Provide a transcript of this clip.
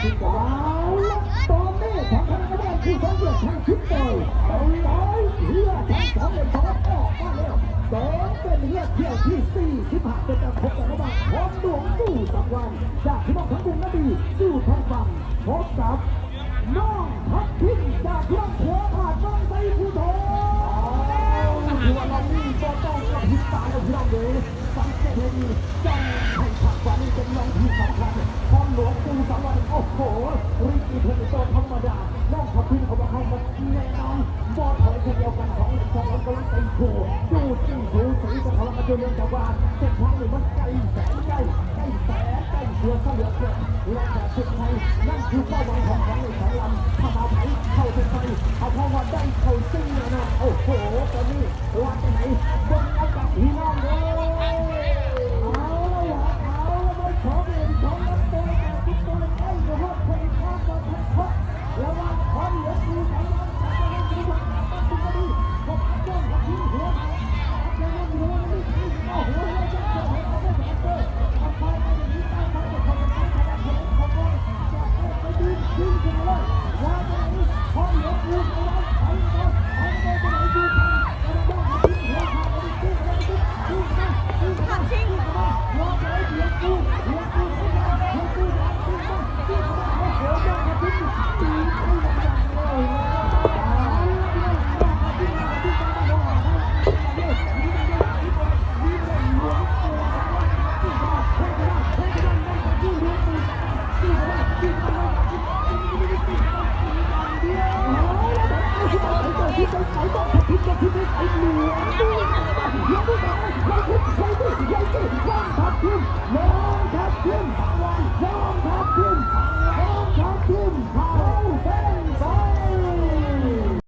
คิดกับเราตอนนี้ทางคณะกรรมการผู้ทรงเกียรติทางคิดเลยเอาร้อยเรือทั้งสองเลยพร้อมออกมาแล้วสองเป็นเรือเที่ยวที่45เป็นการพบกันระหว่างพร้อมหลวงสู่สังวันจากที่น้องทั้งกรุงนาดีสู่ทางฝั่งพบกับน้องทัพทิมจากเรื่องหัวขาดน้องใจผู้ทองหัวเรานี่ก็ต้องกระพริบตาแล้วพี่น้องเลยสังเกตเห็นจังแข่งขันวันนี้เป็นน้องที่สำคัญพร้อมหลวงสู่สังวันโอ้โหรีบอีเทนโตธรรมดาน้องทัพทิมเขาบอกให้มันแน่นอนบอลถอยคนเดียวกันของสองกำลังตีโผล่ดูที่หูสีจะทะเลาะกันอยู่เรื่องชาวบ้านเส้นทางนี่มันไกลแสนไกลใกล้แสนใกล้เสือเสลือเกินและแต่สุดท้ายนั่นคือเป้าหมายของในสองลำถ้ามาไผ่เข้าเส้นชัยเอาเพราะว่าได้เข้าซิ่งนะโอ้โหตอนนี้